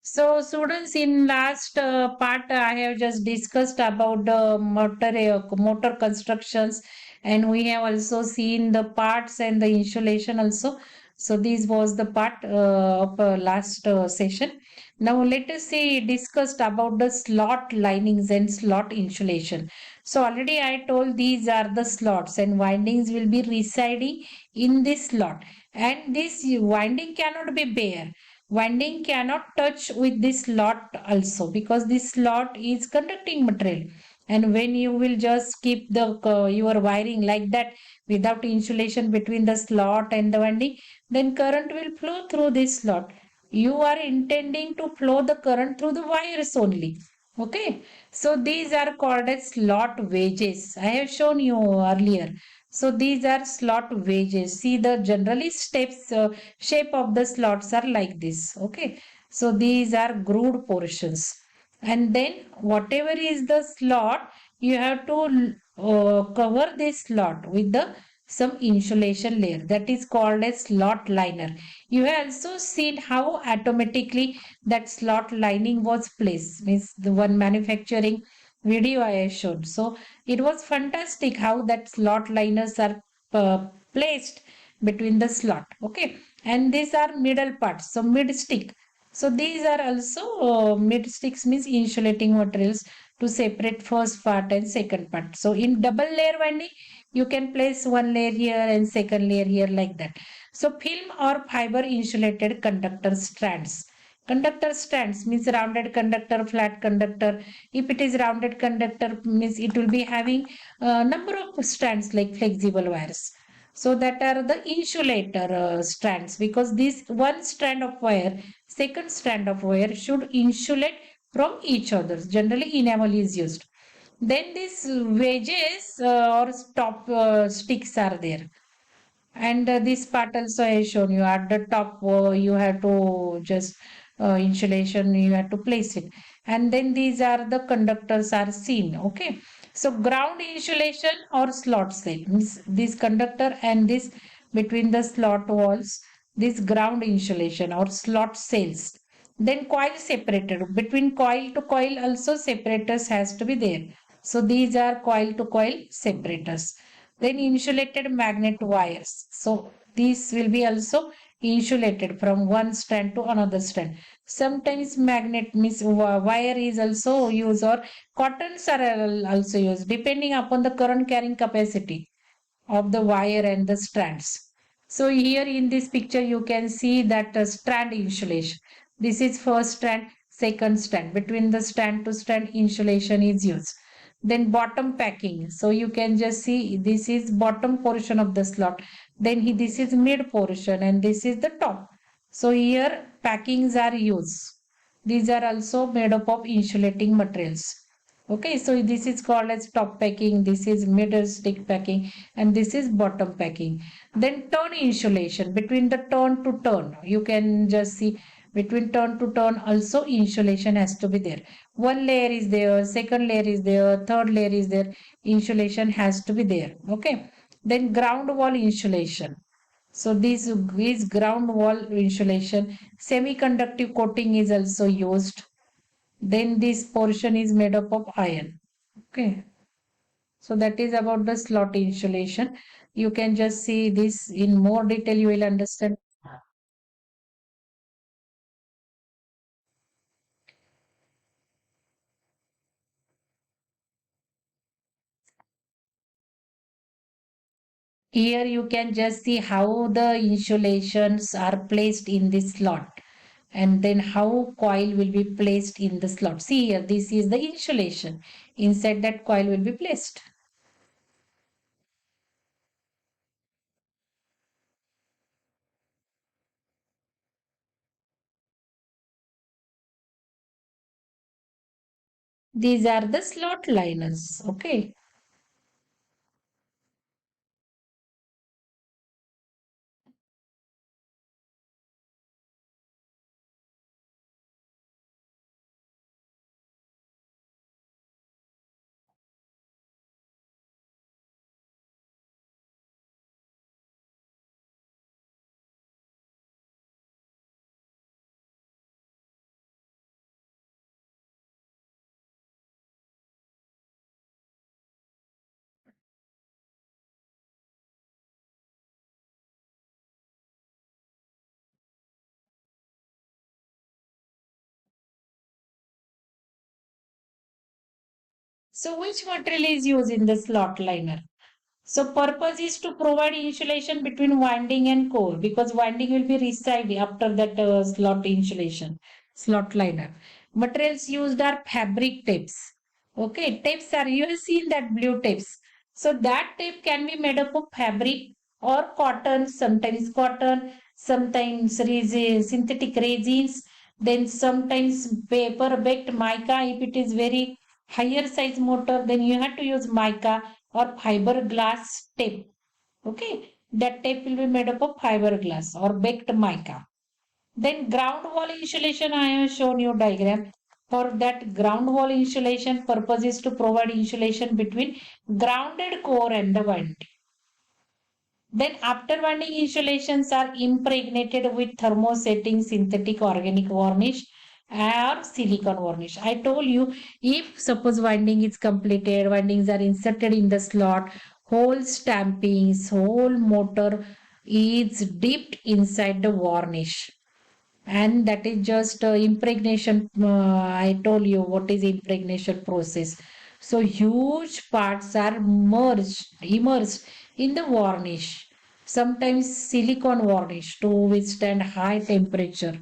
So, students, in last part, I have just discussed about the motor constructions, and we have also seen the parts and the insulation also. So, this was the part of last session. Now, let us see discussed about the slot linings and slot insulation. So, already I told these are the slots, and windings will be residing in this slot, and this winding cannot be bare. Winding cannot touch with this slot also, because this slot is conducting material, and when you will just keep the your wiring like that without insulation between the slot and the winding, then current will flow through this slot. You are intending to flow the current through the wires only. Okay, so these are called as slot wages. I have shown you earlier. So these are slot wages. See, the generally steps shape of the slots are like this. Okay, so these are grooved portions, and then whatever is the slot, you have to cover this slot with the some insulation layer, that is called as slot liner. You have also seen how automatically that slot lining was placed, means the one manufacturing video I have shown. So it was fantastic how that slot liners are placed between the slot. Okay, and these are middle parts, so mid stick. So these are also mid sticks, means insulating materials to separate first part and second part. So in double layer winding, you can place one layer here and second layer here, like that. So film or fiber insulated conductor strands. Conductor strands means rounded conductor, flat conductor. If it is rounded conductor, means it will be having a number of strands like flexible wires. So that are the insulator strands, because this one strand of wire, second strand of wire should insulate from each other. Generally, enamel is used. Then these wedges or top sticks are there, and this part also I have shown you at the top. You have to just insulation, you have to place it, and then these are the conductors are seen. Okay, so ground insulation or slot cell means this conductor and this between the slot walls, this ground insulation or slot cells. Then coil separator, between coil to coil also separators has to be there. So these are coil to coil separators. Then insulated magnet wires. So these will be also insulated from one strand to another strand. Sometimes magnet means wire is also used, or cottons are also used depending upon the current carrying capacity of the wire and the strands. So here in this picture you can see that strand insulation. This is first strand, second strand. Between the strand to strand insulation is used. Then bottom packing. So you can just see this is bottom portion of the slot. Then this is mid portion and this is the top. So here packings are used. These are also made up of insulating materials. Okay, so this is called as top packing, this is middle stick packing, and this is bottom packing. Then turn insulation between the turn to turn. You can just see between turn to turn also insulation has to be there. One layer is there, second layer is there, third layer is there. Insulation has to be there. Okay. Then ground wall insulation. So this is ground wall insulation. Semiconductive coating is also used. Then this portion is made up of iron. Okay, so that is about the slot insulation. You can just see this in more detail, you will understand. Here you can just see how the insulations are placed in this slot, and then how coil will be placed in the slot. See here, this is the insulation. Inside that coil will be placed. These are the slot liners. Okay. So which material is used in the slot liner? So purpose is to provide insulation between winding and core because winding will be reside after that slot insulation, slot liner. Materials used are fabric tapes. Okay, tapes are, you have seen that blue tapes. So that tape can be made up of fabric or cotton, sometimes synthetic resins, then sometimes paper baked mica. If it is very higher size motor, then you have to use mica or fiberglass tape. Okay, that tape will be made up of fiberglass or baked mica. Then ground wall insulation, I have shown you diagram. For that ground wall insulation purpose is to provide insulation between grounded core and the winding. Then after winding insulations are impregnated with thermosetting synthetic organic varnish or silicone varnish. I told you if suppose winding is completed, windings are inserted in the slot, whole stampings, whole motor is dipped inside the varnish, and that is just impregnation. I told you what is impregnation process. So huge parts are immersed in the varnish, sometimes silicone varnish to withstand high temperature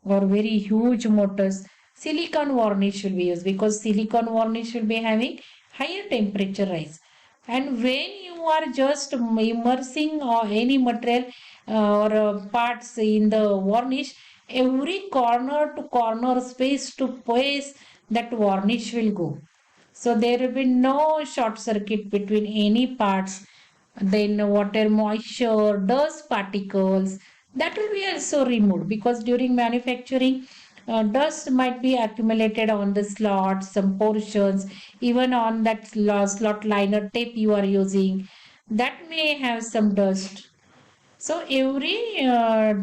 or very huge motors. Silicone varnish will be used because silicone varnish will be having higher temperature rise. And when you are just immersing or any material or parts in the varnish, every corner to corner, space to space, that varnish will go. So there will be no short circuit between any parts. Then water, moisture, dust particles, that will be also removed because during manufacturing, dust might be accumulated on the slots, some portions, even on that slot liner tape you are using. That may have some dust. So every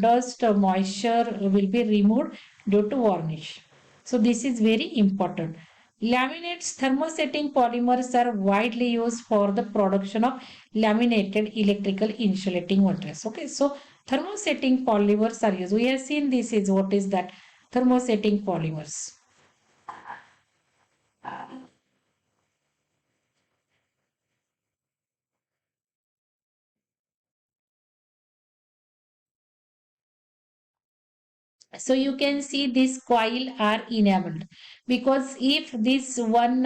dust moisture will be removed due to varnish. So this is very important. Laminates thermosetting polymers are widely used for the production of laminated electrical insulating materials. Okay, so thermosetting polymers are used. We have seen this is what is that thermosetting polymers. So you can see this coil are enabled because if this one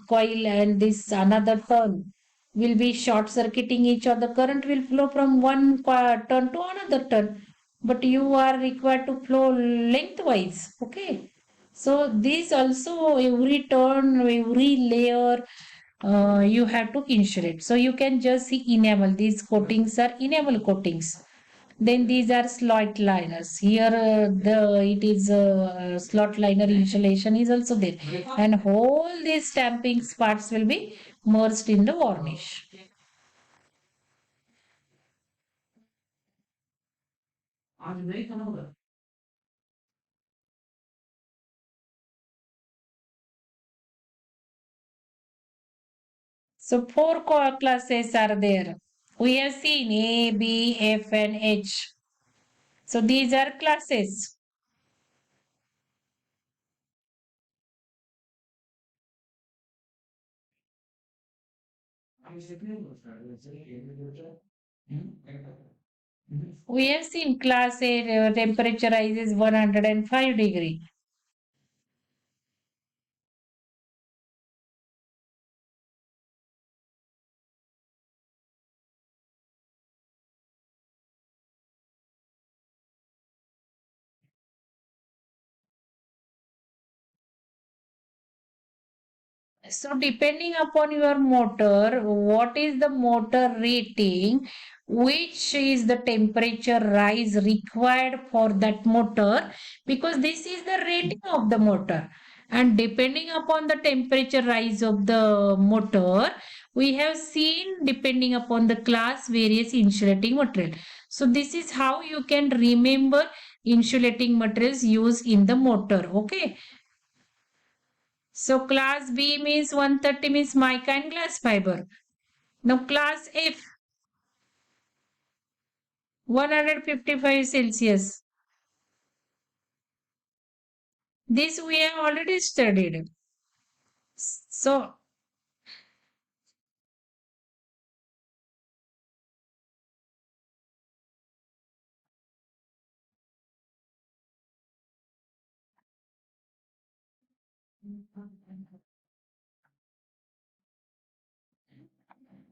coil and this another turn will be short circuiting each other, current will flow from one turn to another turn, but you are required to flow lengthwise. Okay, so this also every turn, every layer you have to insulate. So you can just see enamel. These coatings are enamel coatings. Then these are slot liners. Here the it is slot liner insulation is also there, and all these stamping parts will be merged in the varnish. So four core classes are there. We have seen A, B, F, and H. So these are classes. We have seen class A temperature rise is 105 degree. So depending upon your motor, what is the motor rating, which is the temperature rise required for that motor, because this is the rating of the motor. And depending upon the temperature rise of the motor, we have seen depending upon the class various insulating material. So this is how you can remember insulating materials used in the motor. Okay. So class B means 130 means mica and glass fiber. Now class F 155 Celsius. This we have already studied. So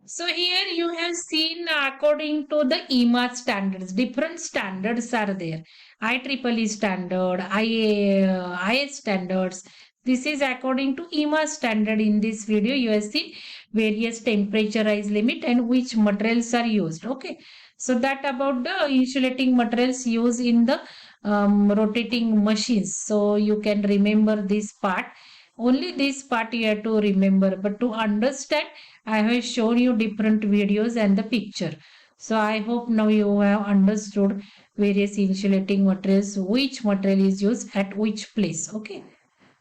So here you have seen according to the EMA standards, different standards are there. IEEE standard, IS standards. This is according to EMA standard. In this video, you have seen various temperature rise limit and which materials are used. Okay. So that about the insulating materials used in the rotating machines. So you can remember this part. Only this part you have to remember. But to understand, I have shown you different videos and the picture. So I hope now you have understood various insulating materials, which material is used at which place. Okay.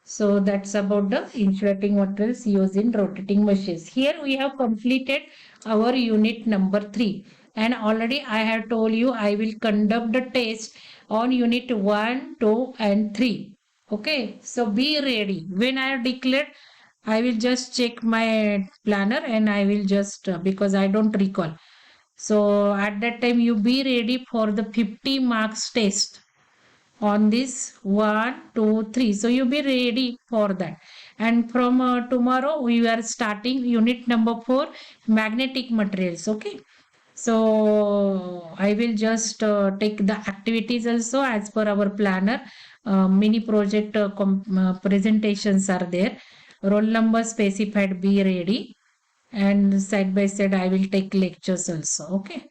So that's about the insulating materials used in rotating machines. Here we have completed our unit number 3. And already I have told you I will conduct the test on unit 1, 2 and 3. Okay. So be ready. When I have declared, I will just check my planner and I will just, because I don't recall. So at that time you be ready for the 50 marks test on this 1, 2, 3. So you be ready for that. And from tomorrow we are starting unit number 4, magnetic materials. Okay. So I will just take the activities also as per our planner. Mini project presentations are there. Roll number specified, be ready. And side by side I will take lectures also. Okay.